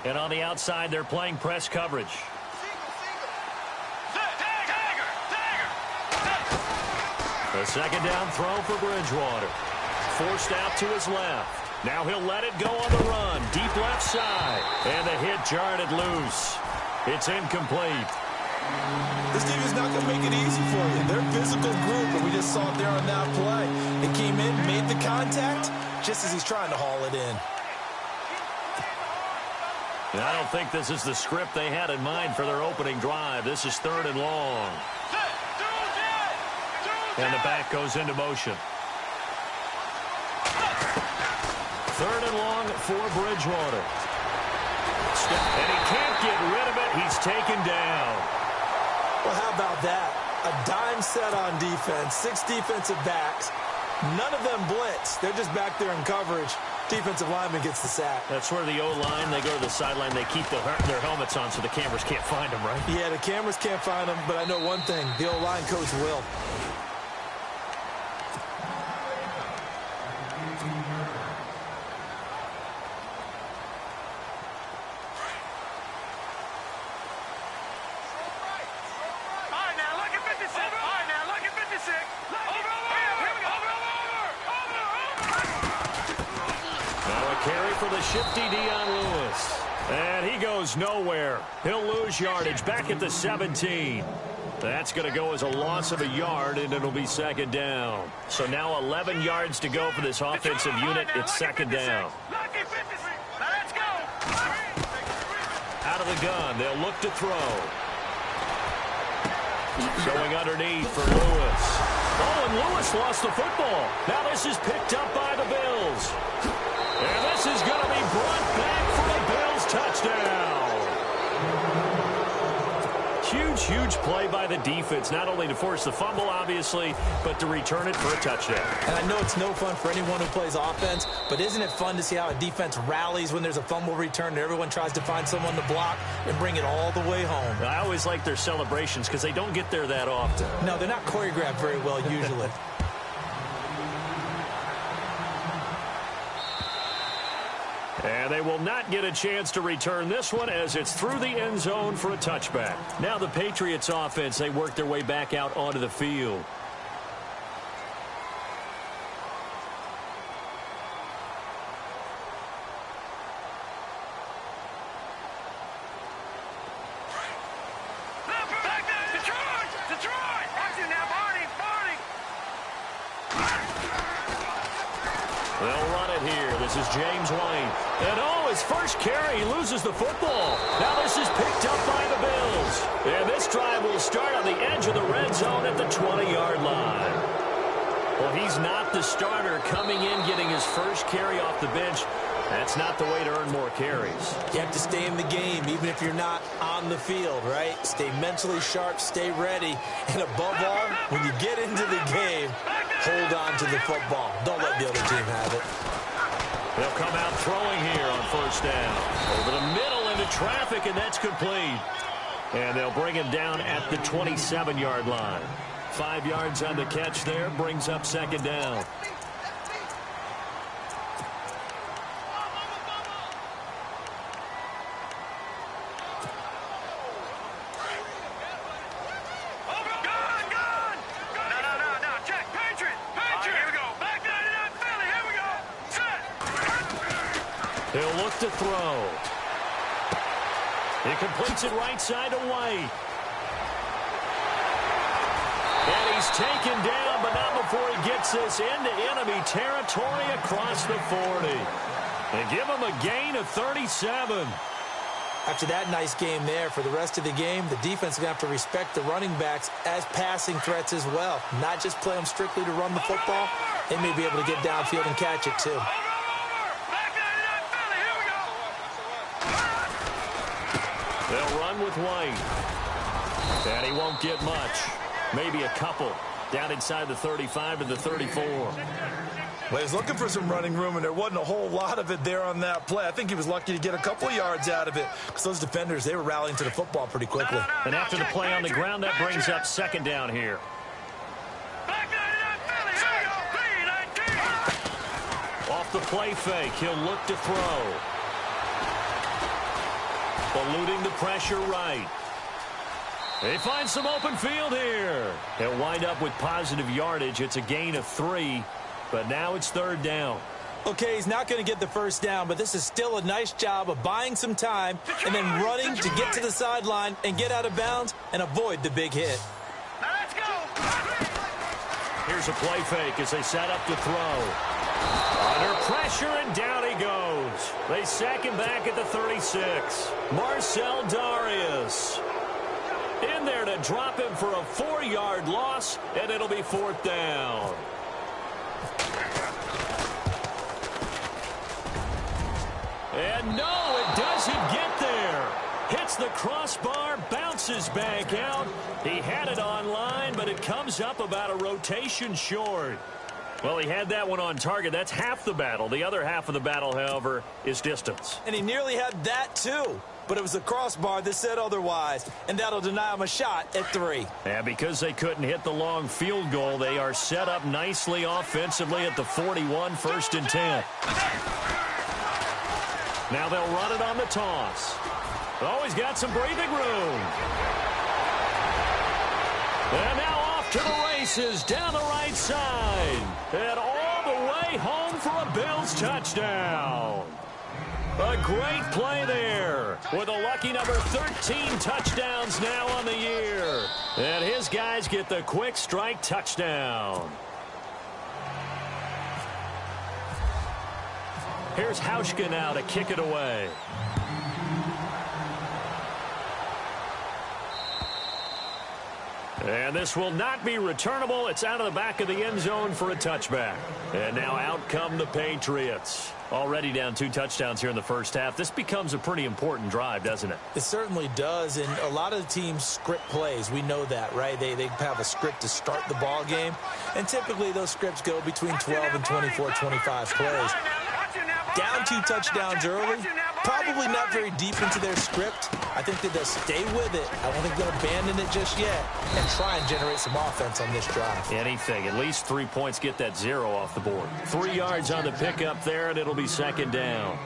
And on the outside, they're playing press coverage. A second down throw for Bridgewater. Forced out to his left. Now he'll let it go on the run. Deep left side. And the hit jarred it loose. It's incomplete. This team is not going to make it easy for you. They're a physical group, and we just saw it there on that play. It came in, made the contact, just as he's trying to haul it in. And I don't think this is the script they had in mind for their opening drive. This is 3rd and long. And the back goes into motion. 3rd and long for Bridgewater. And he can't get rid of it. He's taken down. Well, how about that? A dime set on defense, 6 defensive backs. None of them blitz. They're just back there in coverage. Defensive lineman gets the sack. That's where the O-line, they go to the sideline, they keep their helmets on so the cameras can't find them, right? Yeah, the cameras can't find them, but I know one thing. The O-line coach will. Shifty Dion Lewis. And he goes nowhere. He'll lose yardage back at the 17. That's going to go as a loss of a yard, and it'll be 2nd down. So now 11 yards to go for this offensive unit. It's 2nd down. Out of the gun. They'll look to throw. Going underneath for Lewis. Oh, and Lewis lost the football. Now this is picked up by the Bills. And this is going to be brought back for the Bills touchdown. Huge play by the defense, not only to force the fumble, obviously, but to return it for a touchdown. And I know it's no fun for anyone who plays offense, but isn't it fun to see how a defense rallies when there's a fumble return and everyone tries to find someone to block and bring it all the way home? I always like their celebrations because they don't get there that often. No, they're not choreographed very well usually. And they will not get a chance to return this one as it's through the end zone for a touchback. Now the Patriots offense, they work their way back out onto the field. They'll run it here. This is James White. And oh, his first carry, he loses the football. Now this is picked up by the Bills. And this drive will start on the edge of the red zone at the 20-yard line. Well, he's not the starter coming in, getting his first carry off the bench. That's not the way to earn more carries. You have to stay in the game, even if you're not on the field, right? Stay mentally sharp, stay ready. And above all, when you get into the game, hold on to the football. Don't let the other team have it. They'll come out throwing here on 1st down. Over the middle into traffic, and that's complete. And they'll bring him down at the 27-yard line. 5 yards on the catch there, brings up 2nd down. He'll look to throw. He completes it right side to White. And he's taken down, but not before he gets this into enemy territory across the 40. They give him a gain of 37. After that nice game there, for the rest of the game, the defense is going to have to respect the running backs as passing threats as well. Not just play them strictly to run the football. They may be able to get downfield and catch it, too. They'll run with White. And he won't get much. Maybe a couple. Down inside the 35 to the 34. Well, he was looking for some running room, and there wasn't a whole lot of it there on that play. I think he was lucky to get a couple of yards out of it because those defenders, they were rallying to the football pretty quickly. And after the play on the ground, that brings up 2nd down here. Off the play fake, he'll look to throw. eluding the pressure right. They find some open field here. They'll wind up with positive yardage. It's a gain of 3, but now it's third down. Okay, he's not going to get the first down, but this is still a nice job of buying some time and then running to get to the sideline and get out of bounds and avoid the big hit. Now let's go. Here's a play fake as they set up to throw. Under pressure, and down he goes. They sack him back at the 36. Marcel Darius in there to drop him for a 4-yard loss, and it'll be fourth down. And no, it doesn't get there. Hits the crossbar, bounces back out. He had it on line, but it comes up about a rotation short. Well, he had that one on target. That's half the battle. The other half of the battle, however, is distance. And he nearly had that, too. But it was the crossbar that said otherwise, and that'll deny him a shot at 3. And because they couldn't hit the long field goal, they are set up nicely offensively at the 41, 1st and 10. Now they'll run it on the toss. Oh, he's got some breathing room. And now off to the races down the right side. And all the way home for a Bills touchdown. A great play there with a lucky number 13 touchdowns now on the year. And his guys get the quick strike touchdown. Here's Hauschka now to kick it away. And this will not be returnable. It's out of the back of the end zone for a touchback. And now out come the Patriots. Already down 2 touchdowns here in the first half. This becomes a pretty important drive, doesn't it? It certainly does, and a lot of the teams script plays. We know that, right? They have a script to start the ball game, and typically those scripts go between 12 and 24, 25 plays. Down 2 touchdowns early, probably not very deep into their script. I think that they'll stay with it. I don't think they'll abandon it just yet and try and generate some offense on this drive. Anything. At least 3 points, get that 0 off the board. 3 yards on the pickup there, and it'll be second down.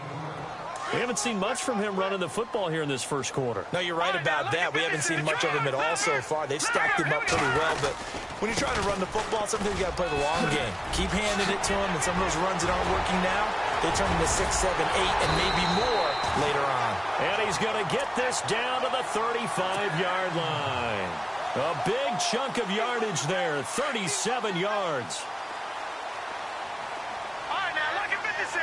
We haven't seen much from him running the football here in this first quarter. No, you're right about that. We haven't seen much of him at all so far. They've stacked him up pretty well, but when you're trying to run the football, sometimes you got to play the long game. Keep handing it to him, and some of those runs that aren't working now, they turn into 6, 7, 8, and maybe more later on. And he's going to get this down to the 35-yard line. A big chunk of yardage there, 37 yards. All right, now, look at 56.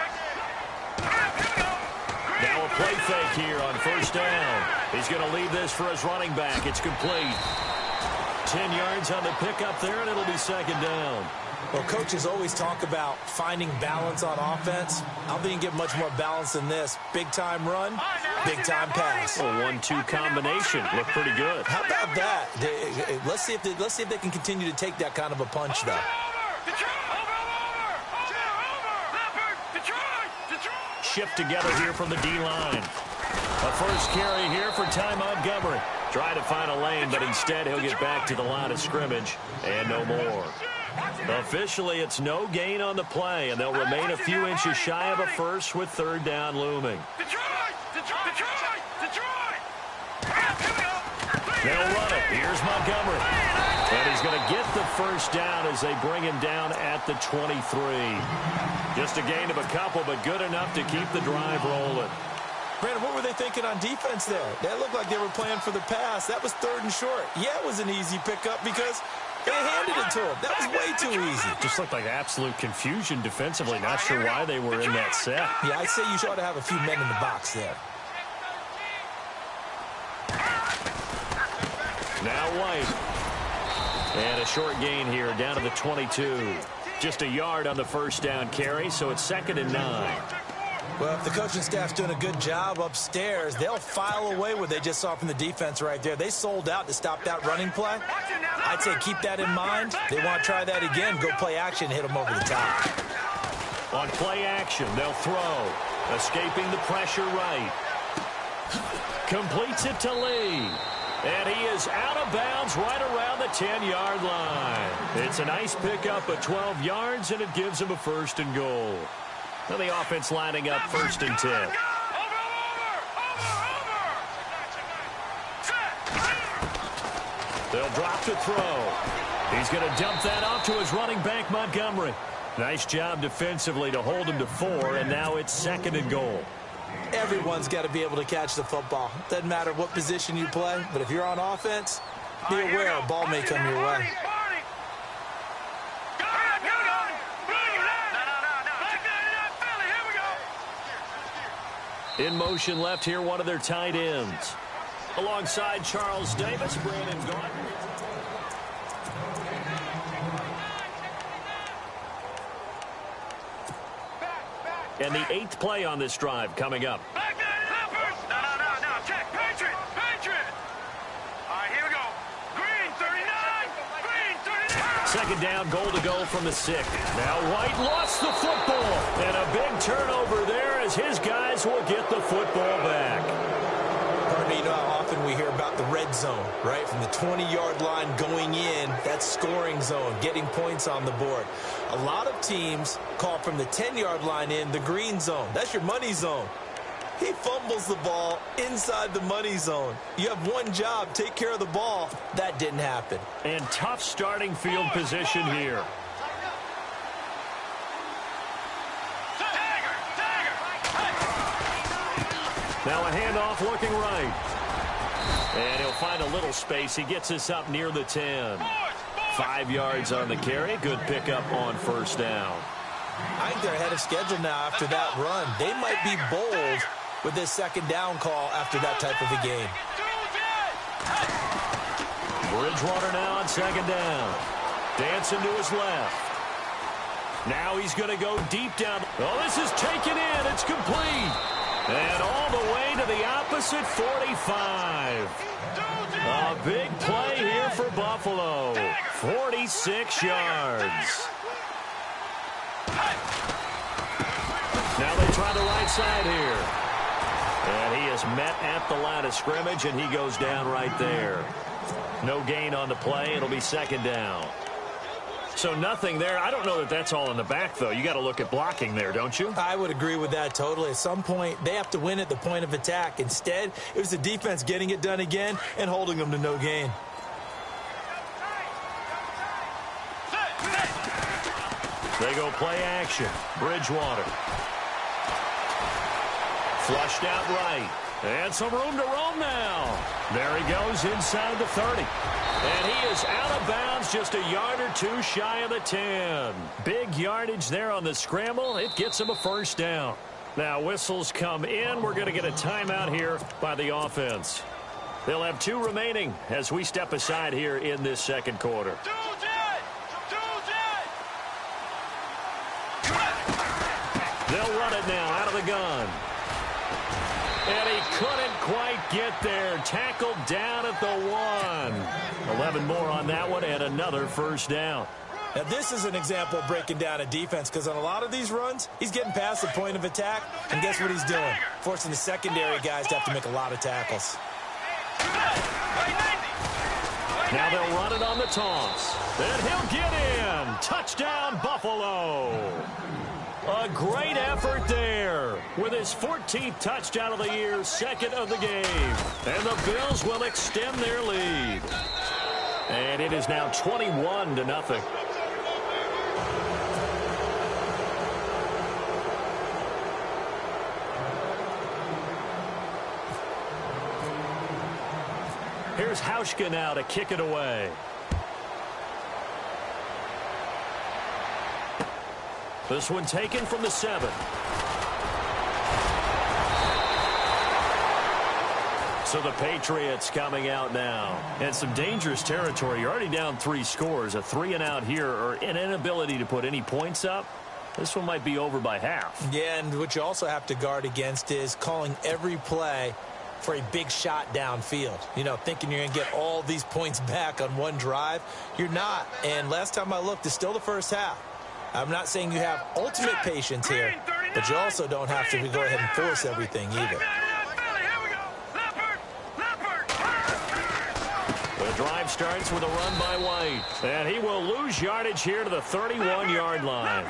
Now a play fake here on first down. He's going to leave this for his running back. It's complete. 10 yards on the pickup there, and it'll be second down. Well, coaches always talk about finding balance on offense. I don't think you can get much more balance than this. Big-time run, big-time pass. A 1-2 combination. Looked pretty good. How about that? Let's see if they can continue to take that kind of a punch, though. Shift together here from the D-line. A first carry here for Ty Montgomery. Try to find a lane, but instead he'll get back to the line of scrimmage and no more. Officially, it's no gain on the play, and they'll remain a few inches shy of a first with third down looming. They'll run it. Here's Montgomery. And he's going to get the first down as they bring him down at the 23. Just a gain of a couple, but good enough to keep the drive rolling. Brandon, what were they thinking on defense there? That looked like they were playing for the pass. That was 3rd and short. Yeah, it was an easy pickup because they handed it to him. That was way too easy. Just looked like absolute confusion defensively. Not sure why they were in that set. Yeah, I'd say you ought to have a few men in the box there. Now White. And a short gain here down to the 22. Just a yard on the first down carry, so it's 2nd and 9. Well, if the coaching staff's doing a good job upstairs, they'll file away what they just saw from the defense right there. They sold out to stop that running play. I'd say keep that in mind. They want to try that again. Go play action, hit them over the top. On play action, they'll throw. Escaping the pressure right. Completes it to Lee. And he is out of bounds right around the 10-yard line. It's a nice pickup of 12 yards, and it gives him a 1st and goal. Now the offense lining up 1st and 10. They'll drop to throw. He's going to dump that off to his running back, Montgomery. Nice job defensively to hold him to 4, and now it's 2nd and goal. Everyone's got to be able to catch the football. Doesn't matter what position you play, but if you're on offense, be aware a ball may come your way. In motion left here, one of their tight ends. Alongside Charles Davis, Brandon Gardner. And the 8th play on this drive coming up. No. Check. Patriot. All right, here we go. Green, 39. Green, 39. 2nd down, goal to go from the 6. Now White lost the football. And a big turnover there as his guys will get the football back. Pardon me, you know how often we hear about the red zone, right? From the 20-yard line going in, that's scoring zone, getting points on the board. A lot of teams call from the 10-yard line in the green zone. That's your money zone. He fumbles the ball inside the money zone. You have one job, take care of the ball. That didn't happen. And tough starting field position here. Now a handoff looking right. And he'll find a little space. He gets us up near the 10. 5 yards on the carry. Good pickup on 1st down. I think they're ahead of schedule now after that run. They might be bold with this 2nd down call after that type of a game. Bridgewater now on 2nd down. Dancing to his left. Now he's going to go deep down. Oh, this is taken in. It's complete. And all the way to the opposite 45. A big play here for Buffalo. 46 yards. Now they try the right side here. And he is met at the line of scrimmage, and he goes down right there. No gain on the play. It'll be 2nd down. So nothing there. I don't know that that's all in the back, though. You got to look at blocking there, don't you? I would agree with that totally. At some point, they have to win at the point of attack. Instead, it was the defense getting it done again and holding them to no gain. They go play action. Bridgewater. Flushed out right. And some room to roam now. There he goes inside the 30. And he is out of bounds just a yard or 2 shy of the 10. Big yardage there on the scramble. It gets him a 1st down. Now whistles come in. We're going to get a timeout here by the offense. They'll have 2 remaining as we step aside here in this 2nd quarter. They'll run it now out of the gun. And he couldn't quite get there. Tackled down at the 1. 11 more on that one and another 1st down. Now, this is an example of breaking down a defense because on a lot of these runs, he's getting past the point of attack, and guess what he's doing? Forcing the secondary guys to have to make a lot of tackles. Now they'll run it on the toss. And he'll get in. Touchdown, Buffalo. A great effort there with his 14th touchdown of the year, 2nd of the game. And the Bills will extend their lead. And it is now 21-0. Here's Hauschka now to kick it away. This one taken from the 7. So the Patriots coming out now. And some dangerous territory. You're already down 3 scores. A 3-and-out here or an inability to put any points up. This one might be over by half. Yeah, and what you also have to guard against is calling every play for a big shot downfield. You know, thinking you're going to get all these points back on one drive. You're not. And last time I looked, it's still the first half. I'm not saying you have ultimate patience here, but you also don't have to go ahead and force everything either. The drive starts with a run by White. And he will lose yardage here to the 31-yard line.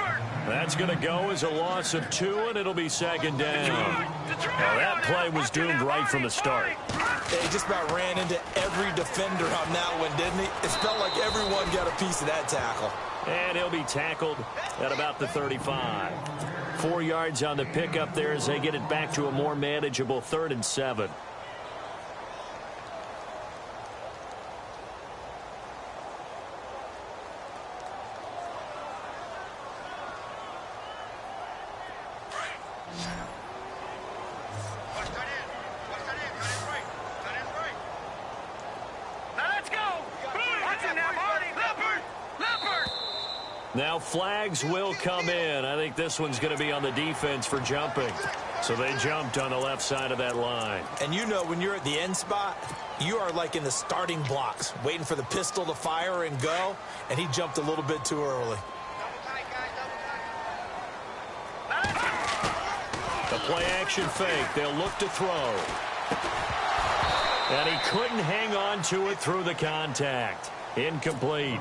That's going to go as a loss of 2, and it'll be 2nd down. Now, that play was doomed right from the start. He just about ran into every defender on that one, didn't he? It felt like everyone got a piece of that tackle. And he'll be tackled at about the 35. 4 yards on the pickup there as they get it back to a more manageable 3rd and 7. Now flags will come in. I think this one's going to be on the defense for jumping. So they jumped on the left side of that line. And you know when you're at the end spot, you are like in the starting blocks, waiting for the pistol to fire and go, and he jumped a little bit too early. The play action fake. They'll look to throw. And he couldn't hang on to it through the contact. Incomplete.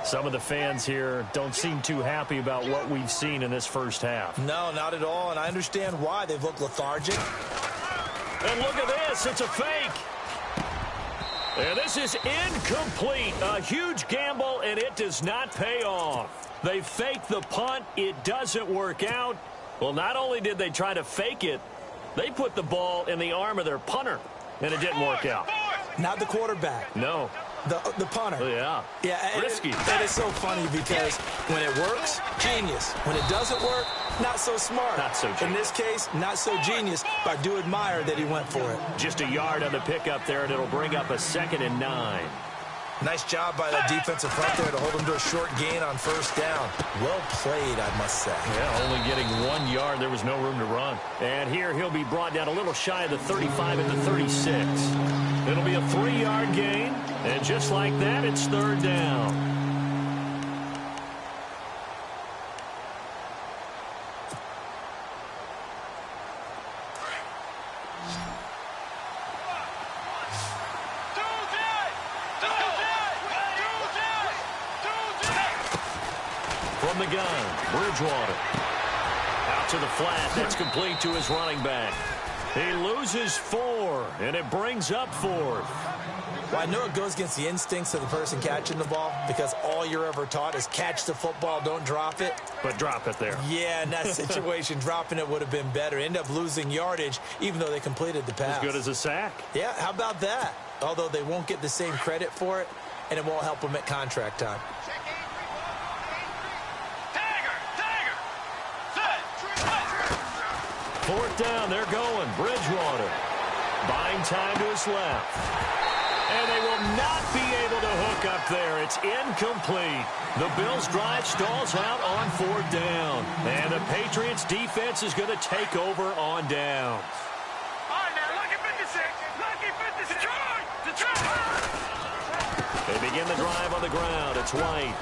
Some of the fans here don't seem too happy about what we've seen in this first half. No, not at all, and I understand why. They've looked lethargic. And look at this. It's a fake. And this is incomplete. A huge gamble, and it does not pay off. They fake the punt. It doesn't work out. Well, not only did they try to fake it, they put the ball in the arm of their punter, and it didn't work out. Not the quarterback. No. The punter. Yeah. Yeah. Risky. That is so funny because when it works, genius. When it doesn't work, not so smart. Not so genius. In this case, not so genius, but I do admire that he went for it. Just a yard on the pickup there, and it'll bring up a 2nd and 9. Nice job by that defensive front there to hold him to a short gain on 1st down. Well played, I must say. Yeah, only getting 1 yard. There was no room to run. And here he'll be brought down a little shy of the 35 at the 36. It'll be a 3-yard gain. And just like that, it's 3rd down. From the gun, Bridgewater. Out to the flat. That's complete to his running back. He loses 4, and it brings up 4th. Well, I know it goes against the instincts of the person catching the ball because all you're ever taught is catch the football, don't drop it. But drop it there. Yeah, in that situation, dropping it would have been better. End up losing yardage, even though they completed the pass. As good as a sack. Yeah, how about that? Although they won't get the same credit for it, and it won't help them at contract time. Fourth down, they're going. Bridgewater buying time to his left. And they will not be able to hook up there. It's incomplete. The Bills' drive stalls out on 4th down. And the Patriots' defense is going to take over on downs. All right, now, lucky 56. Lucky 56. Detroit. They begin the drive on the ground. It's White.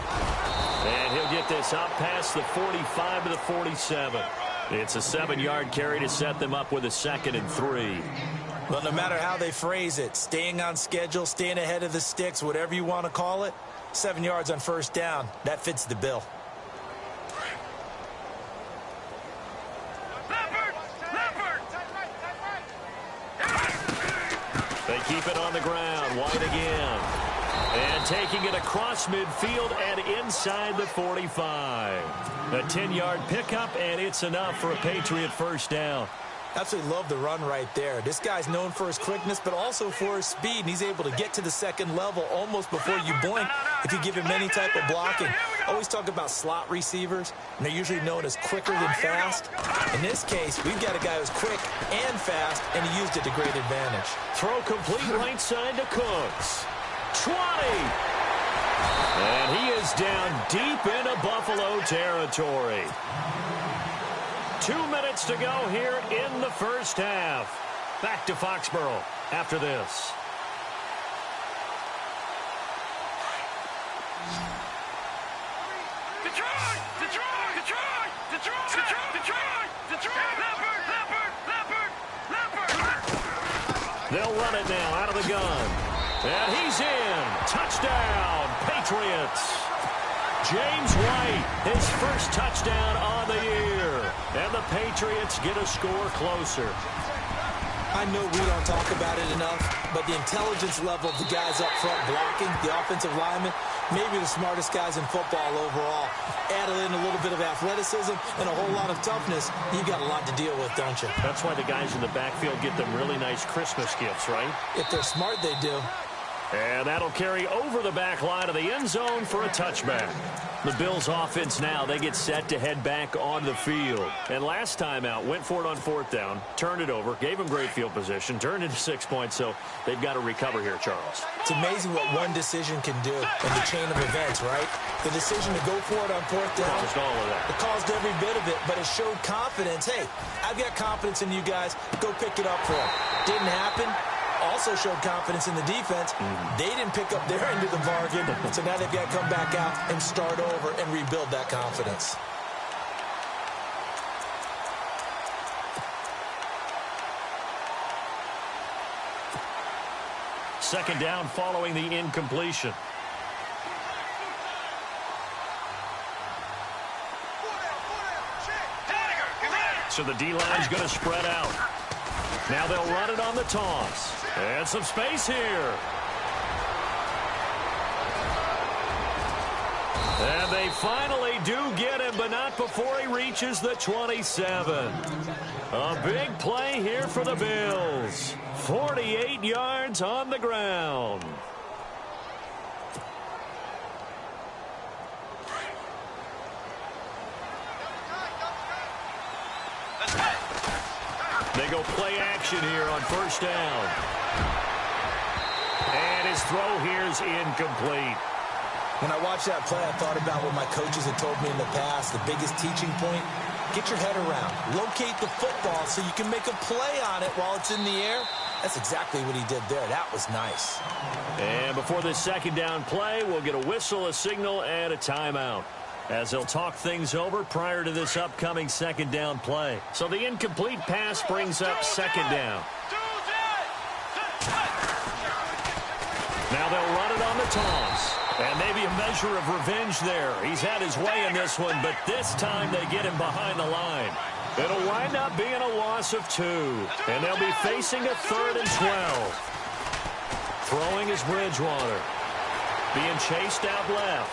And he'll get this up past the 45 to the 47. It's a 7-yard carry to set them up with a 2nd and 3. Well, no matter how they phrase it, staying on schedule, staying ahead of the sticks, whatever you want to call it, 7 yards on 1st down, that fits the bill. They keep it on the ground. White again. And taking it across midfield and inside the 45. A 10-yard pickup, and it's enough for a Patriot 1st down. Absolutely love the run right there. This guy's known for his quickness, but also for his speed, and he's able to get to the 2nd level almost before you blink if you give him any type of blocking. Always talk about slot receivers, and they're usually known as quicker than fast. In this case, we've got a guy who's quick and fast, and he used it to great advantage. Throw complete right side to Cooks. 20. And he is down deep into Buffalo territory. 2 minutes to go here in the first half. Back to Foxborough after this. Detroit! Detroit! Detroit! Detroit! Detroit! Detroit! Detroit! Leopard! They'll run it now out of the gun. And he's in. Touchdown, Patriots. James White, his first touchdown on the year. And the Patriots get a score closer. I know we don't talk about it enough, but the intelligence level of the guys up front blocking, the offensive linemen, maybe the smartest guys in football overall. Add in a little bit of athleticism and a whole lot of toughness, you got a lot to deal with, don't you? That's why the guys in the backfield get them really nice Christmas gifts, right? If they're smart, they do. And that'll carry over the back line of the end zone for a touchback. The Bills offense now, they get set to head back on the field. And last time out, went for it on 4th down, turned it over, gave them great field position, turned into 6 points, so they've got to recover here, Charles. It's amazing what one decision can do in the chain of events, right? The decision to go for it on 4th down. Caused all of that. It caused every bit of it, but it showed confidence. Hey, I've got confidence in you guys. Go pick it up for them. Didn't happen. Also showed confidence in the defense. They didn't pick up their end of the bargain, so now they've got to come back out and start over and rebuild that confidence. Second down following the incompletion. So the D-line's going to spread out. Now they'll run it on the toss. And some space here. And they finally do get him, but not before he reaches the 27. A big play here for the Bills. 48 yards on the ground. They go play action here on 1st down. And his throw here is incomplete. When I watched that play, I thought about what my coaches had told me in the past. The biggest teaching point, get your head around. Locate the football so you can make a play on it while it's in the air. That's exactly what he did there. That was nice. And before this 2nd down play, we'll get a whistle, a signal, and a timeout, as they'll talk things over prior to this upcoming 2nd down play. So the incomplete pass brings up 2nd down. Now they'll run it on the toss. And maybe a measure of revenge there. He's had his way in this one, but this time they get him behind the line. It'll wind up being a loss of 2. And they'll be facing a 3rd and 12. Throwing is Bridgewater. Being chased out left.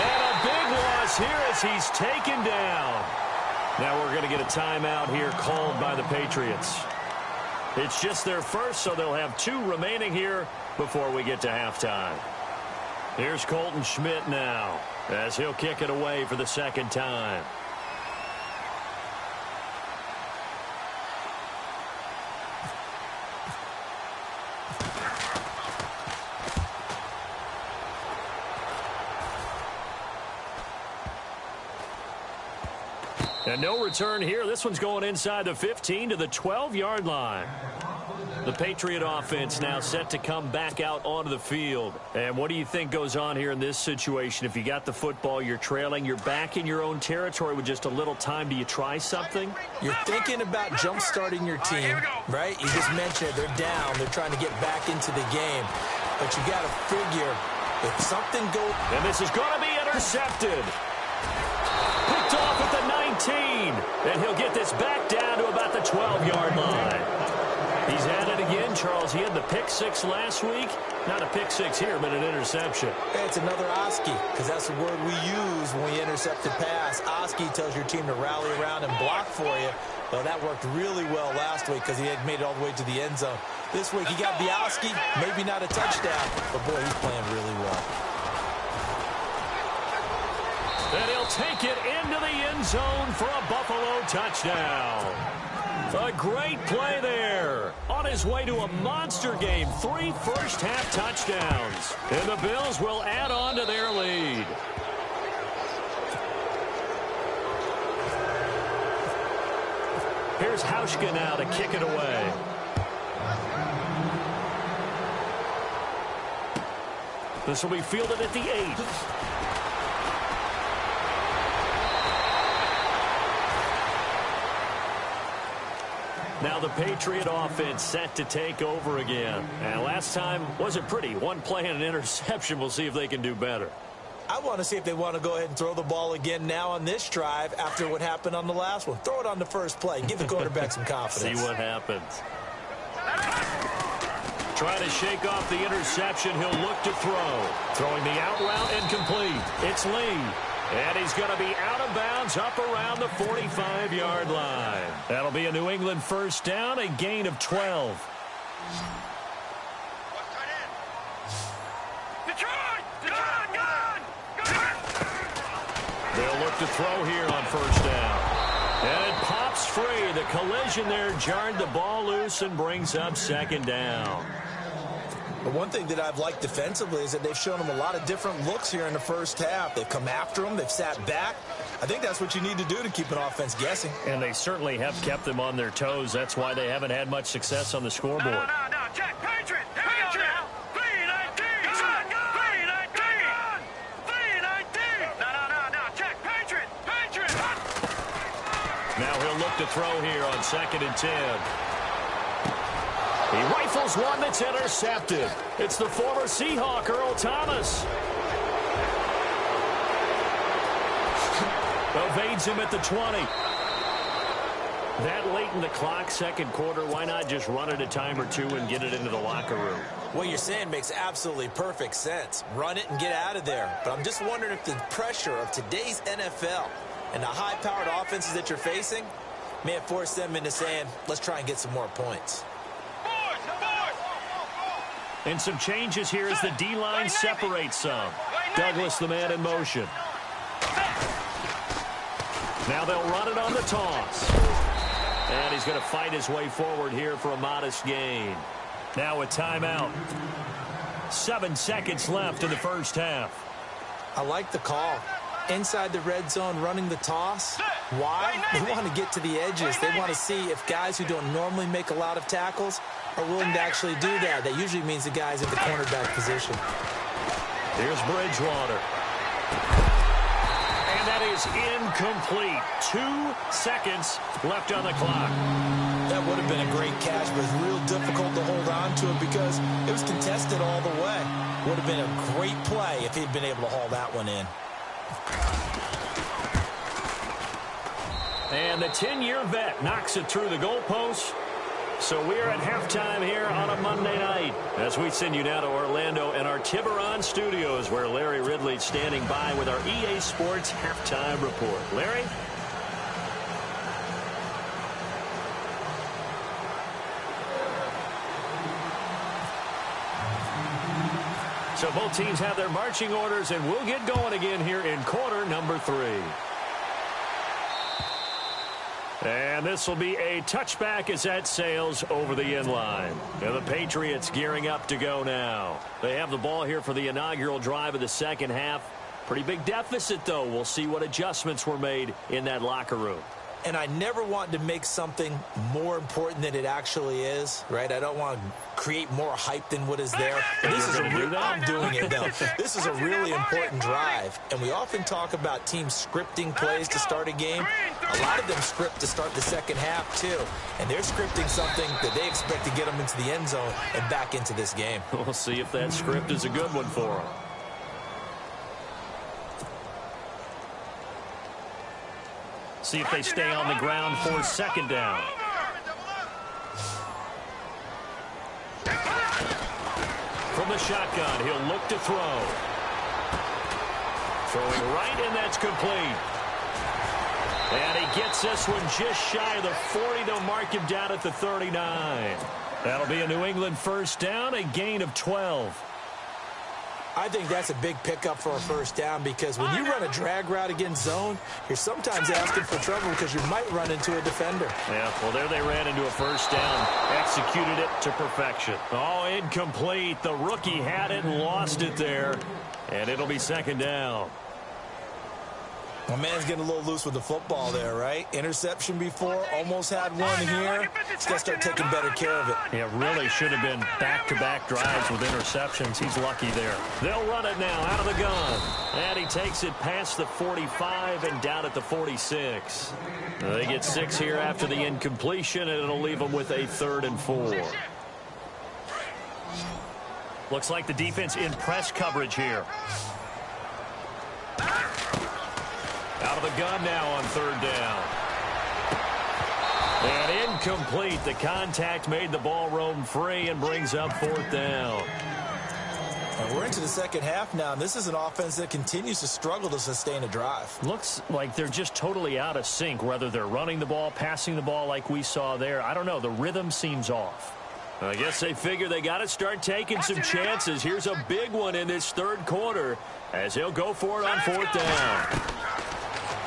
And a big loss here as he's taken down. Now we're going to get a timeout here called by the Patriots. It's just their first, so they'll have 2 remaining here before we get to halftime. Here's Colton Schmidt now as he'll kick it away for the 2nd time. And no return here. This one's going inside the 15 to the 12-yard line. The Patriot offense now set to come back out onto the field. And what do you think goes on here in this situation? If you got the football, you're trailing, you're back in your own territory with just a little time. Do you try something? You're thinking about jump-starting your team, right? You just mentioned it. They're down. They're trying to get back into the game. But you got to figure if something goes... And this is going to be intercepted. Picked off at the 19. And he'll get this back down to about the 12-yard line. He's at it again, Charles. He had the pick 6 last week. Not a pick 6 here, but an interception. Hey, it's another Oski, because that's the word we use when we intercept a pass. Oski tells your team to rally around and block for you. Well, that worked really well last week because he had made it all the way to the end zone. This week, he got the Oski, maybe not a touchdown, but boy, he's playing really well. And he'll take it into the end zone for a Buffalo touchdown. A great play there. On his way to a monster game. 3 first-half touchdowns. And the Bills will add on to their lead. Here's Hauschka now to kick it away. This will be fielded at the 8. Now the Patriot offense set to take over again. And last time wasn't pretty. 1 play and an interception. We'll see if they can do better. I want to see if they want to go ahead and throw the ball again now on this drive after what happened on the last one. Throw it on the first play. Give the quarterback some confidence. See what happens. Trying to shake off the interception. He'll look to throw. Throwing the out route incomplete. It's Lee. And he's going to be out of bounds up around the 45-yard line. That'll be a New England first down, a gain of 12. They'll look to throw here on first down. And it pops free. The collision there jarred the ball loose and brings up second down. But one thing that I've liked defensively is that they've shown them a lot of different looks here in the first half. They've come after them. They've sat back. I think that's what you need to do to keep an offense guessing. And they certainly have kept them on their toes. That's why they haven't had much success on the scoreboard. No, check, Patriot, Patriot, V-19, no, check, Patriot. Now he'll look to throw here on 2nd and 10. He rifles one that's intercepted. It's the former Seahawk, Earl Thomas. Evades him at the 20. That late in the clock, second quarter, why not just run it a time or two and get it into the locker room? What you're saying makes absolutely perfect sense. Run it and get out of there. But I'm just wondering if the pressure of today's NFL and the high-powered offenses that you're facing may have forced them into saying, let's try and get some more points. And some changes here as the D-line separates some. Douglas, the man in motion. Now they'll run it on the toss. And he's going to fight his way forward here for a modest gain. Now a timeout. 7 seconds left in the first half. I like the call. Inside the red zone, running the toss. Why? They want to get to the edges. They want to see if guys who don't normally make a lot of tackles are willing to actually do that. That usually means the guys at the cornerback position. Here's Bridgewater. And that is incomplete. 2 seconds left on the clock. That would have been a great catch, but it's real difficult to hold on to it because it was contested all the way. Would have been a great play if he'd been able to haul that one in. And the 10-year vet knocks it through the goalpost. So we're at halftime here on a Monday night as we send you now to Orlando and our Tiburon studios where Larry Ridley's standing by with our EA Sports halftime report. Larry? So both teams have their marching orders and we'll get going again here in quarter number 3. And this will be a touchback as that sails over the end line. And the Patriots gearing up to go now. They have the ball here for the inaugural drive of the second half. Pretty big deficit, though. We'll see what adjustments were made in that locker room. And I never want to make something more important than it actually is, right? I don't want to create more hype than what is there. But this is I'm doing it, though. This is a really important drive. And we often talk about teams scripting plays to start a game. A lot of them script to start the second half, too. And they're scripting something that they expect to get them into the end zone and back into this game. We'll see if that script is a good one for them. See if they stay on the ground for second down. From the shotgun, he'll look to throw. Throwing right, and that's complete. And he gets this one just shy of the 40 to mark him down at the 39. That'll be a New England first down, a gain of 12. I think that's a big pickup for a first down because when you run a drag route against zone, you're sometimes asking for trouble because you might run into a defender. Yeah, well, there they ran into a first down. Executed it to perfection. Oh, incomplete. The rookie had it and lost it there. And it'll be second down. My man's getting a little loose with the football there, right? Interception before, almost had one here. He's got to start taking better care of it. Yeah, really should have been back-to-back drives with interceptions. He's lucky there. They'll run it now out of the gun. And he takes it past the 45 and down at the 46. They get 6 here after the incompletion, and it'll leave them with a 3rd and 4. Looks like the defense in press coverage here. Out of the gun now on third down. And incomplete. The contact made the ball roam free and brings up fourth down. We're into the second half now, and this is an offense that continues to struggle to sustain a drive. Looks like they're just totally out of sync, whether they're running the ball, passing the ball like we saw there. I don't know. The rhythm seems off. I guess they figure they got to start taking some chances. Here's a big one in this third quarter as he'll go for it on fourth down.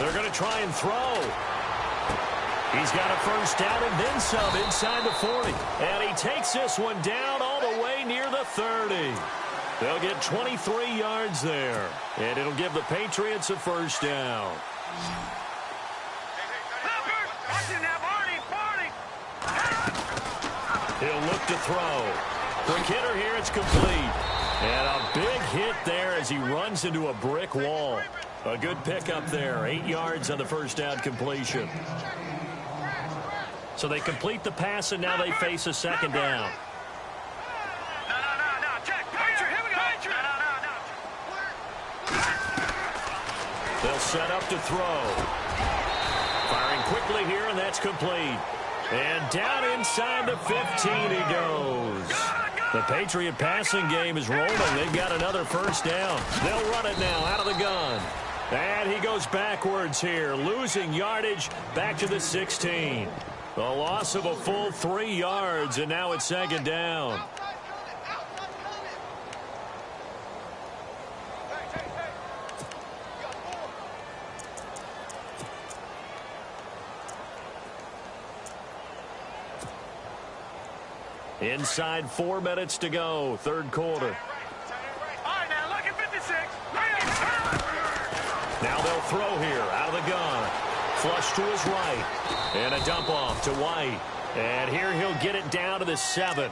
They're going to try and throw. He's got a first down and then some inside the 40. And he takes this one down all the way near the 30. They'll get 23 yards there. And it'll give the Patriots a first down. He'll look to throw. Quick hitter here, it's complete. And a big hit there as he runs into a brick wall. A good pickup there. 8 yards on the first down completion. So they complete the pass, and now they face a second down. They'll set up to throw. Firing quickly here, and that's complete. And down inside the 15 he goes. The Patriot passing game is rolling. They've got another first down. They'll run it now out of the gun. And he goes backwards here, losing yardage back to the 16. The loss of a full 3 yards, and now it's second down. Inside 4 minutes to go, third quarter. All right, now look at 56. Now they'll throw here out of the gun. Flush to his right. And a dump off to White. And here he'll get it down to the 7.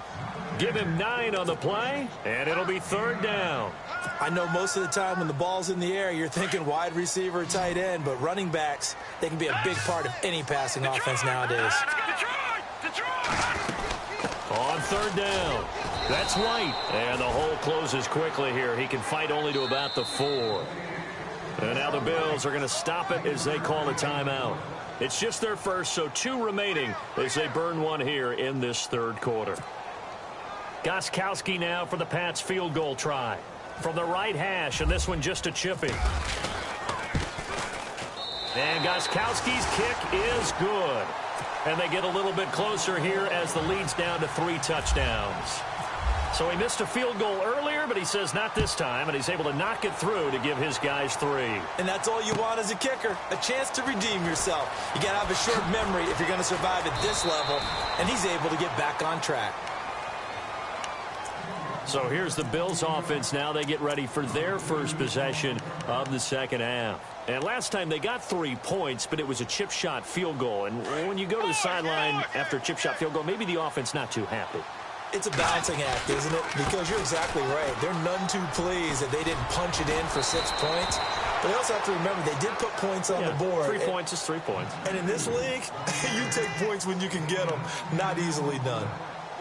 Give him 9 on the play, and it'll be third down. I know most of the time when the ball's in the air, you're thinking wide receiver, tight end, but running backs, they can be a big part of any passing offense nowadays. On third down, that's White. And the hole closes quickly here. He can fight only to about the 4. And now the Bills are going to stop it as they call a timeout. It's just their first, so 2 remaining as they burn one here in this third quarter. Gostkowski now for the Pats field goal try. From the right hash, and this one just a chipping. And Gostkowski's kick is good. And they get a little bit closer here as the lead's down to 3 touchdowns. So he missed a field goal earlier, but he says not this time, and he's able to knock it through to give his guys 3. And that's all you want as a kicker, a chance to redeem yourself. You got to have a short memory if you're going to survive at this level, and he's able to get back on track. So here's the Bills offense now. They get ready for their first possession of the second half. And last time they got 3 points, but it was a chip shot field goal. And when you go to the sideline after a chip shot field goal, maybe the offense not too happy. It's a balancing act, isn't it? Because you're exactly right. They're none too pleased that they didn't punch it in for 6 points. But they also have to remember they did put points on the board. 3 points is 3 points. And in this league, you take points when you can get them. Not easily done.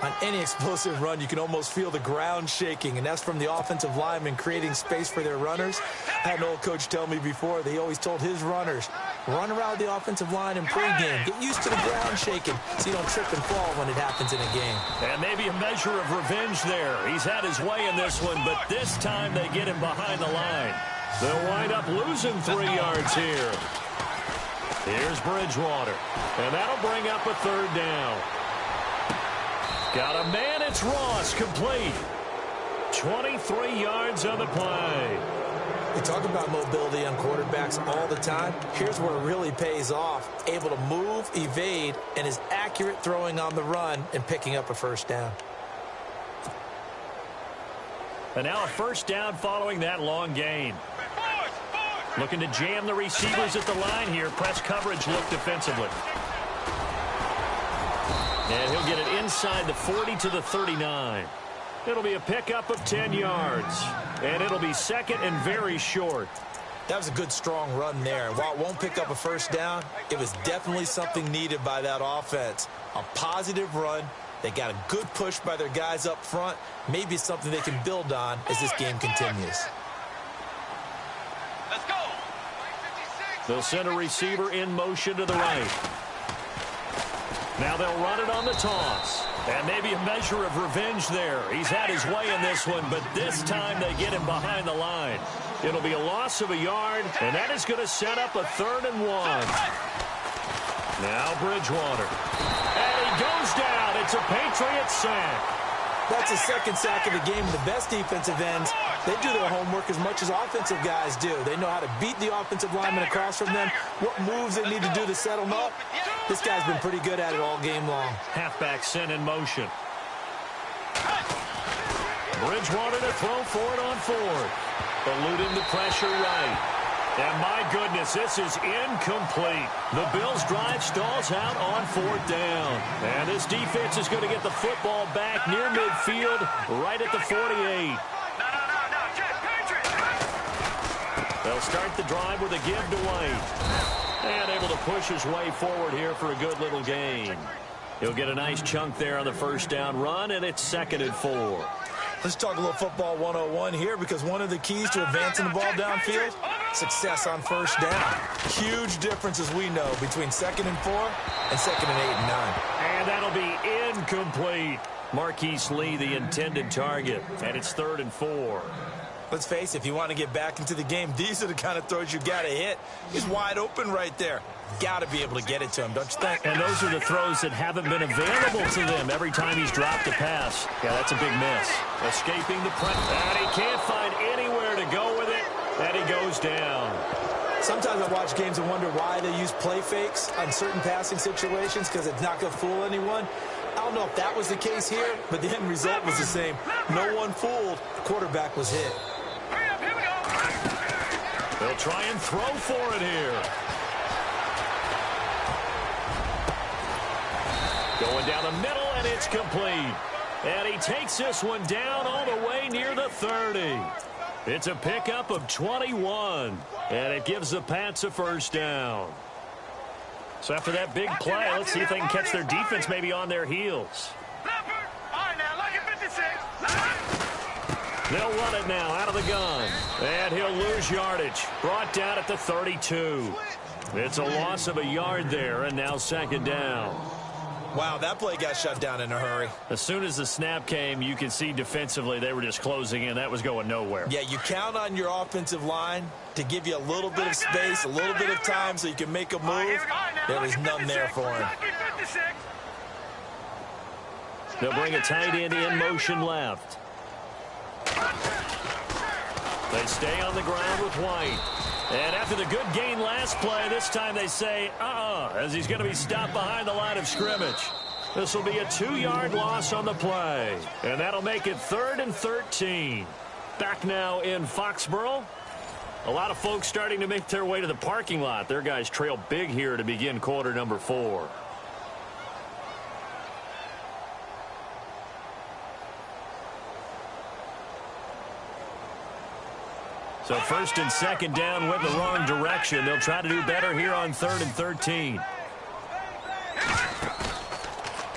On any explosive run, you can almost feel the ground shaking, and that's from the offensive linemen creating space for their runners. I had an old coach tell me before, he always told his runners, run around the offensive line in pregame. Get used to the ground shaking so you don't trip and fall when it happens in a game. And maybe a measure of revenge there. He's had his way in this one, but this time they get him behind the line. They'll wind up losing 3 yards here. Here's Bridgewater, and that'll bring up a third down. Got a man, it's Ross, complete. 23 yards on the play. We talk about mobility on quarterbacks all the time. Here's where it really pays off. Able to move, evade, and is accurate throwing on the run and picking up a first down. And now a first down following that long gain. Looking to jam the receivers at the line here. Press coverage look defensively. And he'll get it inside the 40 to the 39. It'll be a pickup of 10 yards. And it'll be second and very short. That was a good, strong run there. While it won't pick up a first down, it was definitely something needed by that offense. A positive run. They got a good push by their guys up front. Maybe something they can build on as this game continues. Let's go. They'll send a receiver in motion to the right. Now they'll run it on the toss. And maybe a measure of revenge there. He's had his way in this one, but this time they get him behind the line. It'll be a loss of a yard, and that is going to set up a 3rd and 1. Now Bridgewater. And he goes down. It's a Patriots sack. That's a second sack of the game. The best defensive ends, they do their homework as much as offensive guys do. They know how to beat the offensive lineman across from them, what moves they need to do to set them up. This guy's been pretty good at it all game long. Halfback sent in motion. Bridgewater to throw for it on 4th. Eluding the pressure right. And my goodness, this is incomplete. The Bills' drive stalls out on 4th down. And this defense is going to get the football back near midfield, right at the 48. They'll start the drive with a give to White. And able to push his way forward here for a good little gain. He'll get a nice chunk there on the first down run, and it's 2nd and 4. Let's talk a little football 101 here, because one of the keys to advancing the ball downfield, success on first down. Huge difference, as we know, between 2nd and 4 and 2nd and 8 and 9. And that'll be incomplete. Marquise Lee, the intended target, and it's 3rd and 4. Let's face it, if you want to get back into the game, these are the kind of throws you got to hit. He's wide open right there. Got to be able to get it to him, don't you think? And those are the throws that haven't been available to them every time he's dropped a pass. Yeah, that's a big miss. Escaping the pressure. And he can't find anywhere to go with it. And he goes down. Sometimes I watch games and wonder why they use play fakes on certain passing situations, because it's not going to fool anyone. I don't know if that was the case here, but the end result was the same. No one fooled. The quarterback was hit. They'll try and throw for it here. Going down the middle, and it's complete. And he takes this one down all the way near the 30. It's a pickup of 21, and it gives the Pats a first down. So after that big play, let's see if they can catch their defense maybe on their heels. They'll run it now out of the gun. And he'll lose yardage. Brought down at the 32. It's a loss of a yard there, and now 2nd down. Wow, that play got shut down in a hurry. As soon as the snap came, you could see defensively they were just closing in. That was going nowhere. Yeah, you count on your offensive line to give you a little bit of space, a little bit of time so you can make a move. There was none there for him. They'll bring a tight end in motion left. They stay on the ground with White. And after the good gain last play, this time they say, as he's going to be stopped behind the line of scrimmage. This will be a 2-yard loss on the play. And that'll make it 3rd and 13. Back now in Foxborough. A lot of folks starting to make their way to the parking lot. Their guys trail big here to begin quarter number 4. So 1st and 2nd down went the wrong direction. They'll try to do better here on 3rd and 13.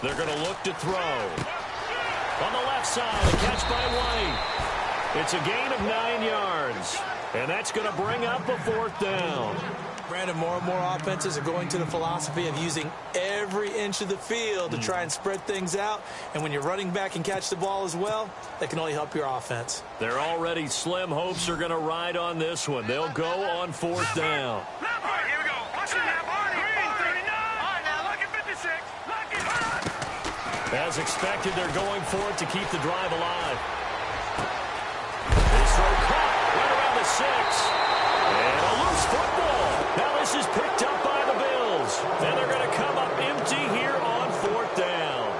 They're going to look to throw. On the left side, a catch by White. It's a gain of 9 yards. And that's going to bring up a 4th down. Brandon, more and more offenses are going to the philosophy of using every inch of the field to try and spread things out. And when you're running back and catch the ball as well, that can only help your offense. Their already slim hopes are going to ride on this one. They'll go on 4th down. All right, here we go. Watch it now. Green 39. All right, now look at 56. As expected, they're going for it to keep the drive alive. This throw caught right around the 6. And a loose football. Now this is picked up by the Bills. And they're going to come up empty here on 4th down.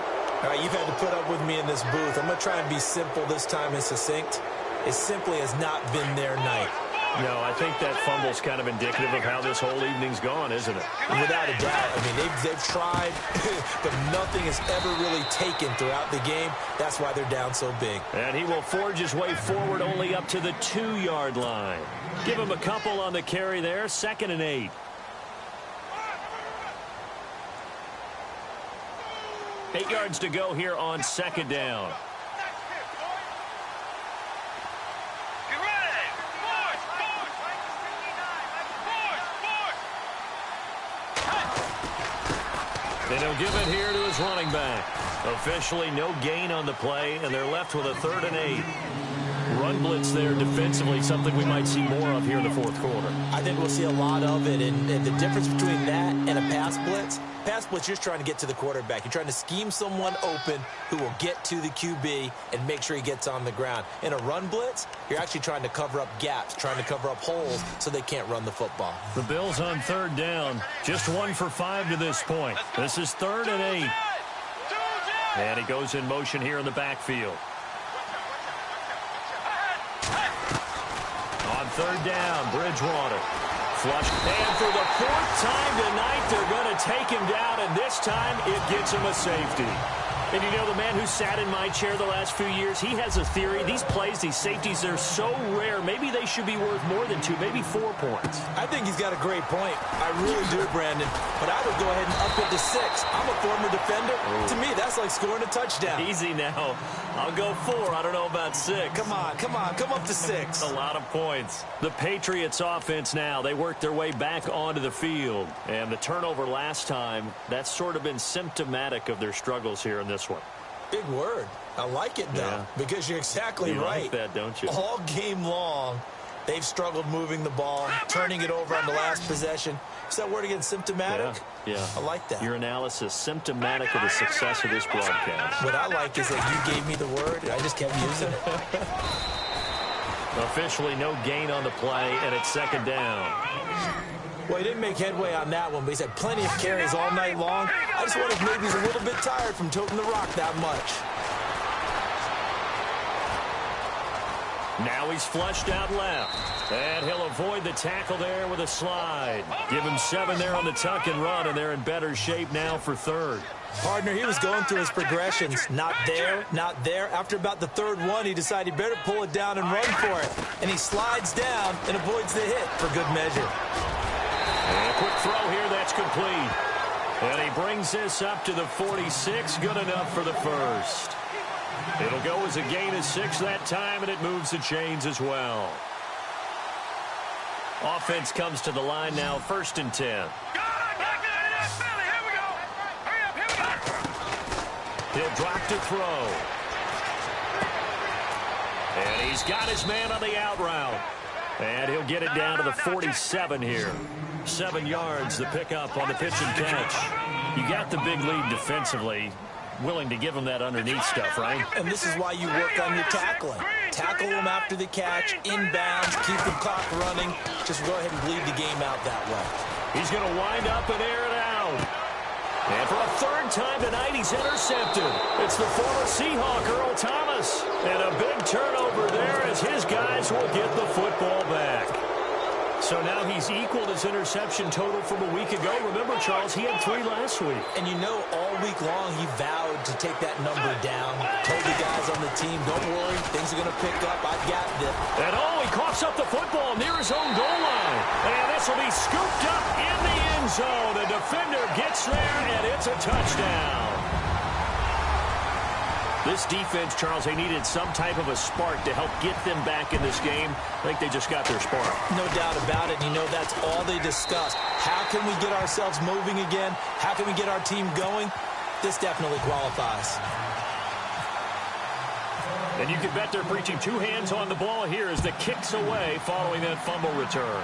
All right, you've had to put up with me in this booth. I'm going to try and be simple this time and succinct. It simply has not been their night. No, I think that fumble's kind of indicative of how this whole evening's gone, isn't it? Without a doubt. I mean, they've tried, but nothing has ever really taken throughout the game. That's why they're down so big. And he will forge his way forward only up to the 2-yard line. Give him a couple on the carry there. 2nd and 8. Eight yards to go here on 2nd down. And he'll give it here to his running back. Officially no gain on the play, and they're left with a 3rd and 8. Run blitz there defensively, something we might see more of here in the fourth quarter. I think we'll see a lot of it, and the difference between that and a pass blitz, you're just trying to get to the quarterback. You're trying to scheme someone open who will get to the QB and make sure he gets on the ground. In a run blitz, you're actually trying to cover up gaps, trying to cover up holes so they can't run the football. The Bills on 3rd down, just 1 for 5 to this point. This is 3rd and 8. And he goes in motion here in the backfield. On 3rd down, Bridgewater. Flush. And for the 4th time tonight, they're going to take him down, and this time it gets him a safety. And you know, the man who sat in my chair the last few years, he has a theory. These plays, these safeties, they're so rare. Maybe they should be worth more than 2, maybe 4 points. I think he's got a great point. I really do, Brandon. But I would go ahead and up it to 6. I'm a former defender. Ooh. To me, that's like scoring a touchdown. Easy now. I'll go 4. I don't know about 6. Come on. Come up to 6. A lot of points. The Patriots offense now, they work their way back onto the field. And the turnover last time, that's sort of been symptomatic of their struggles here in this one. Big word. I like it, though, because you're exactly right. You like that, don't you? All game long, they've struggled moving the ball, turning it over on the last possession. Is that word again, symptomatic? Yeah. I like that. Your analysis, symptomatic of the success of this broadcast. What I like is that you gave me the word, and I just kept using it. Officially no gain on the play, and it's 2nd down. Well, he didn't make headway on that one, but he's had plenty of carries all night long. I just wonder if maybe he's a little bit tired from toting the rock that much. Now he's flushed out left. And he'll avoid the tackle there with a slide. Give him 7 there on the tuck and run, and they're in better shape now for 3rd. Partner, he was going through his progressions. Not there, not there. After about the 3rd one, he decided he better pull it down and run for it. And he slides down and avoids the hit for good measure. And a quick throw here, that's complete. And he brings this up to the 46, good enough for the 1st. It'll go as a gain of 6 that time, and it moves the chains as well. Offense comes to the line now, 1st and 10. He'll drop to throw. And he's got his man on the out route. And he'll get it down to the 47 here. 7 yards, the pickup on the pitch and catch. You got the big lead defensively. Willing to give him that underneath stuff, right? And this is why you work on your tackling. Tackle them after the catch, inbounds, keep the clock running. Just go ahead and bleed the game out that way. He's going to wind up and air it out. And for a 3rd time tonight, he's intercepted. It's the former Seahawk, Earl Thomas. And a big turnover there as his guys will get the football back. So now he's equaled his interception total from a week ago. Remember, Charles, he had 3 last week. And you know, all week long he vowed to take that number down. Told the guys on the team, don't worry, things are going to pick up. I've got this. And he coughs up the football near his own goal line. And this will be scooped up in the end zone. The defender gets there, and it's a touchdown. This defense, Charles, they needed some type of a spark to help get them back in this game. I think they just got their spark. No doubt about it. You know, that's all they discussed. How can we get ourselves moving again? How can we get our team going? This definitely qualifies. And you can bet they're preaching 2 hands on the ball here as the kick's away following that fumble return.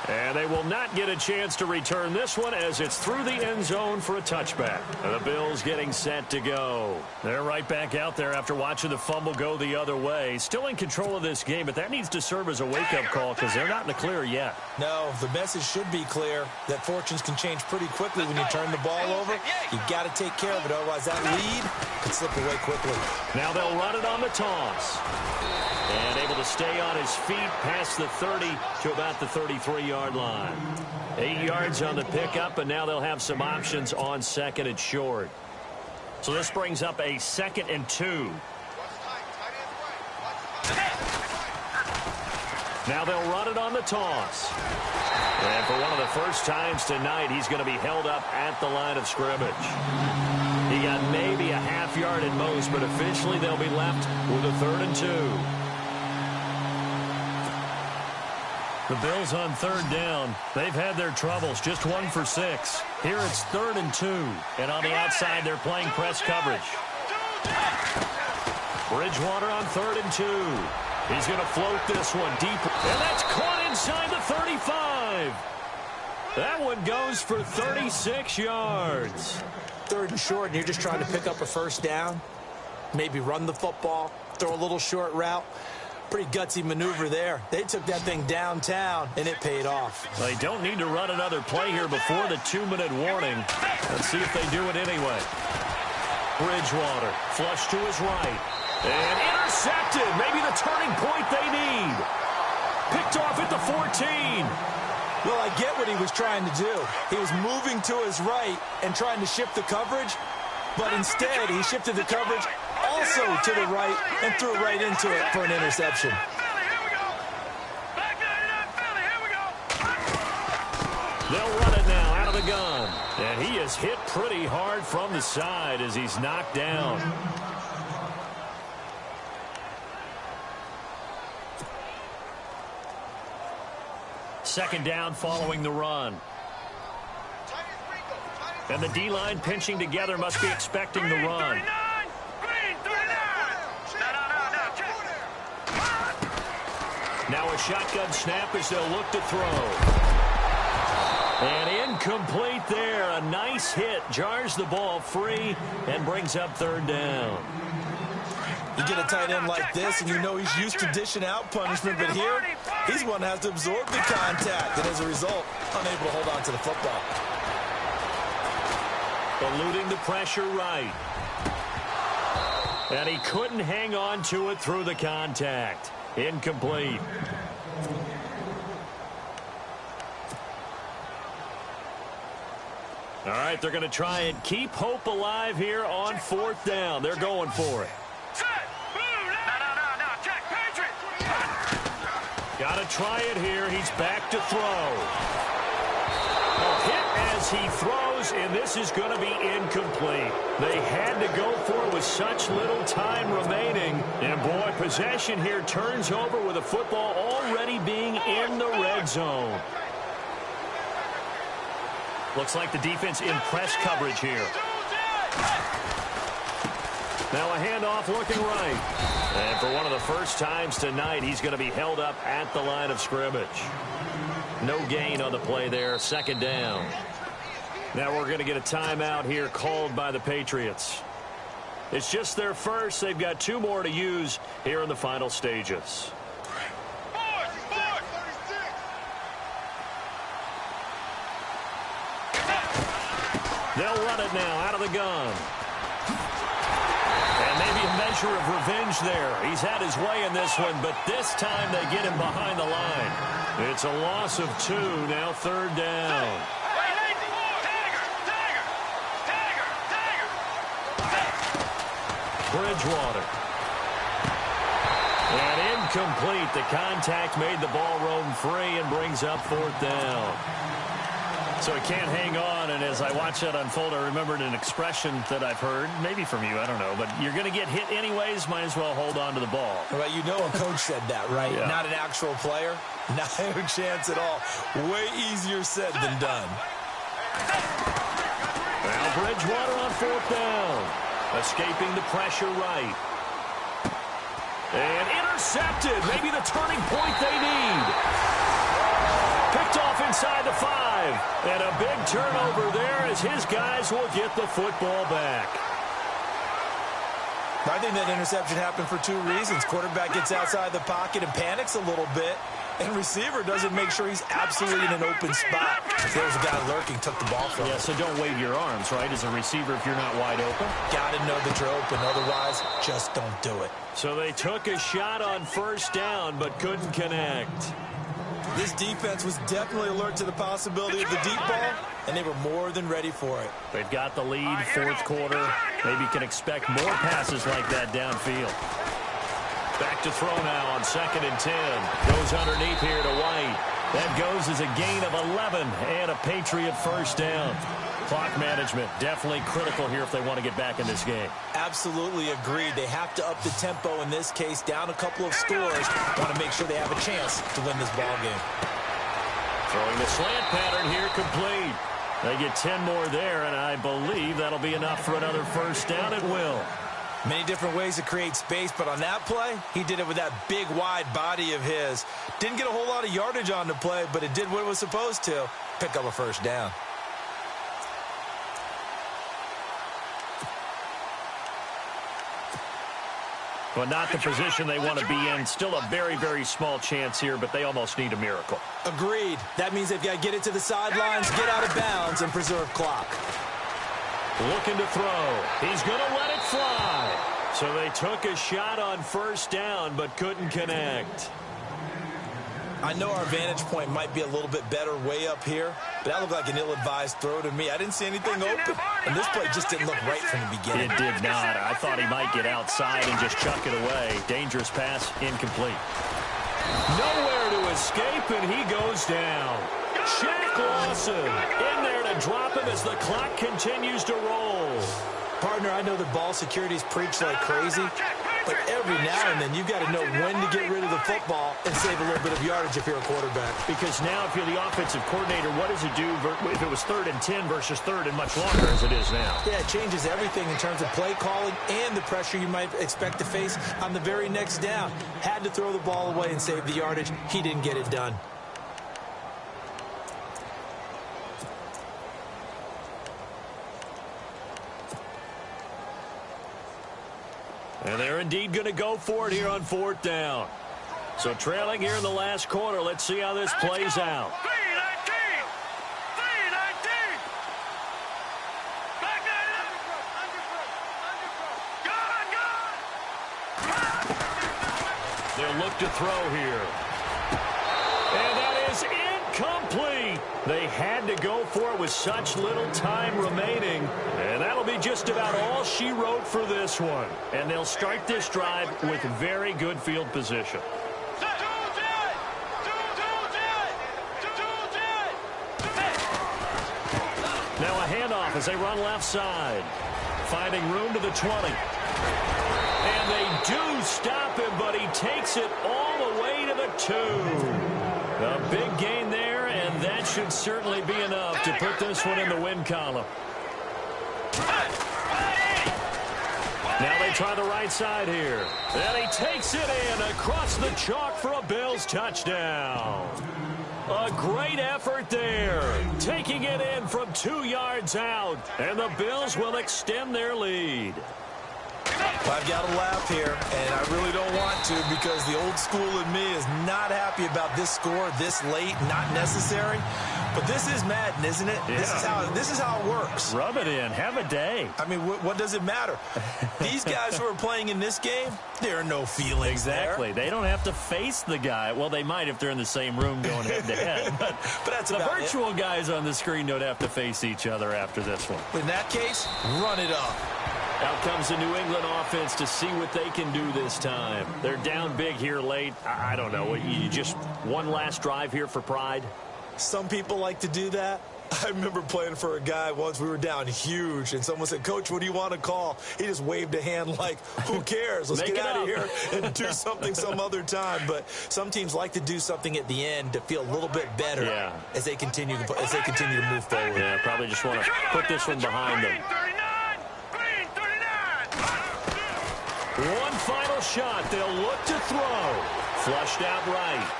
And they will not get a chance to return this one as it's through the end zone for a touchback. And the Bills getting set to go. They're right back out there after watching the fumble go the other way. Still in control of this game, but that needs to serve as a wake-up call because they're not in the clear yet. No, the message should be clear that fortunes can change pretty quickly when you turn the ball over. You've got to take care of it, otherwise that lead could slip away quickly. Now they'll run it on the toss. And able to stay on his feet past the 30 to about the 33-yard line. 8 yards on the pickup, and now they'll have some options on 2nd and short. So this brings up a 2nd and 2. Now they'll run it on the toss. And for one of the first times tonight, he's going to be held up at the line of scrimmage. He got maybe a half yard at most, but officially they'll be left with a 3rd and 2. The Bills on third down. They've had their troubles, just 1 for 6. Here it's 3rd and 2. And on the outside, they're playing press coverage. Bridgewater on 3rd and 2. He's going to float this one deep. And that's caught inside the 35. That one goes for 36 yards. 3rd and short, and you're just trying to pick up a first down. Maybe run the football, throw a little short route. Pretty gutsy maneuver there. They took that thing downtown, and it paid off. They don't need to run another play here before the 2-minute warning. Let's see if they do it anyway. Bridgewater, flush to his right. And intercepted. Maybe the turning point they need. Picked off at the 14. Well, I get what he was trying to do. He was moving to his right and trying to shift the coverage, but instead he shifted the coverage also to the right and threw right into it for an interception. They'll run it now out of the gun. And he is hit pretty hard from the side as he's knocked down. Second down following the run. And the D-line pinching together must be expecting the run. Now a shotgun snap as they'll look to throw. And incomplete there. A nice hit. Jars the ball free and brings up 3rd down. You get a tight end like this, and you know he's used to dishing out punishment, but here, he's one that has to absorb the contact, and as a result, unable to hold on to the football. Eluding the pressure right. And he couldn't hang on to it through the contact. Incomplete. All right, they're going to try and keep hope alive here on 4th down. They're going for it. Got to try it here. He's back to throw. A hit as he throws, and this is going to be incomplete. They had to go for it with such little time remaining. And, boy, possession here turns over with the football already being in the red zone. Looks like the defense in press coverage here. Now a handoff looking right. And for one of the first times tonight, he's going to be held up at the line of scrimmage. No gain on the play there. 2nd down. Now we're going to get a timeout here called by the Patriots. It's just their first. They've got 2 more to use here in the final stages. They'll run it now out of the gun. And maybe a measure of revenge there. He's had his way in this one, but this time they get him behind the line. It's a loss of 2, now 3rd down. Bridgewater. And incomplete. The contact made the ball roam free and brings up 4th down. So he can't hang on, and as I watch that unfold, I remembered an expression that I've heard, maybe from you, I don't know, but you're going to get hit anyways, might as well hold on to the ball. Well, you know a coach said that, right? Yeah. Not an actual player. Not a chance at all. Way easier said than done. Now Bridgewater on 4th down. Escaping the pressure right. And intercepted. Maybe the turning point they need. Picked off inside the 5. And a big turnover there as his guys will get the football back. I think that interception happened for 2 reasons. Quarterback gets outside the pocket and panics a little bit. And receiver doesn't make sure he's absolutely in an open spot. There was a guy lurking, took the ball from him. Yeah, so don't wave your arms, right, as a receiver if you're not wide open. Got to know that you're open. Otherwise, just don't do it. So they took a shot on 1st down but couldn't connect. This defense was definitely alert to the possibility of the deep ball, and they were more than ready for it. They've got the lead, 4th quarter. Maybe can expect more passes like that downfield. Back to throw now on 2nd and 10. Goes underneath here to White. That goes as a gain of 11 and a Patriot 1st down. Clock management definitely critical here if they want to get back in this game. Absolutely agreed. They have to up the tempo in this case, down a couple of scores. Want to make sure they have a chance to win this ball game. Throwing the slant pattern here, complete. They get 10 more there, and I believe that'll be enough for another first down at will. Many different ways to create space, but on that play, he did it with that big, wide body of his. Didn't get a whole lot of yardage on the play, but it did what it was supposed to. Pick up a first down. Well, not the position they want to be in. Still a very, very small chance here, but they almost need a miracle. Agreed. That means they've got to get it to the sidelines, get out of bounds, and preserve clock. Looking to throw. He's going to let it fly. So they took a shot on first down, but couldn't connect. I know our vantage point might be a little bit better way up here, but that looked like an ill-advised throw to me. I didn't see anything open, and this play just didn't look right from the beginning. It did not. I thought he might get outside and just chuck it away. Dangerous pass, incomplete. Nowhere to escape, and he goes down. Shaq Lawson in there to drop him as the clock continues to roll. Partner, I know that ball security's preached like crazy, but every now and then you've got to know when to get rid of the football and save a little bit of yardage if you're a quarterback. Because now if you're the offensive coordinator, what does it do if it was 3rd and 10 versus 3rd and much longer as it is now? Yeah, it changes everything in terms of play calling and the pressure you might expect to face on the very next down. Had to throw the ball away and save the yardage. He didn't get it done. And they're indeed going to go for it here on 4th down. So trailing here in the last quarter. Let's see how this plays out. 3-19. 3-19. Back that up. Good. They'll look to throw here. And that is incomplete. They had to go for it with such little time remaining. And that'll be just about all she wrote for this one. And they'll start this drive with very good field position. Now a handoff as they run left side. Finding room to the 20. And they do stop him, but he takes it all the way to the 2. A big gain there, and that should certainly be enough to put this one in the win column. Now they try the right side here. And he takes it in across the chalk for a Bills touchdown. A great effort there. Taking it in from 2 yards out. And the Bills will extend their lead. I've got to laugh here, and I really don't want to because the old school in me is not happy about this score this late, not necessary. But this is Madden, isn't it? Yeah. This is how it works. Rub it in. Have a day. I mean, what does it matter? These guys who are playing in this game, there are no feelings Exactly. there. They don't have to face the guy. Well, they might if they're in the same room going head-to-head. But that's the virtual guys on the screen don't have to face each other after this one. In that case, run it up. Out comes the New England offense to see what they can do this time. They're down big here late. I don't know. You just one last drive here for pride? Some people like to do that. I remember playing for a guy once. We were down huge, and someone said, "Coach, what do you want to call?" He just waved a hand like, who cares? Let's get out of here and do something some other time. But some teams like to do something at the end to feel a little bit better as they continue to move forward. Yeah, probably just want to put this one behind them. One final shot. They'll look to throw. Flushed out right.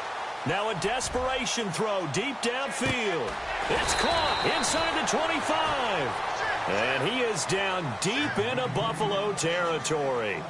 Now a desperation throw deep downfield. It's caught inside the 25. And he is down deep into Buffalo territory.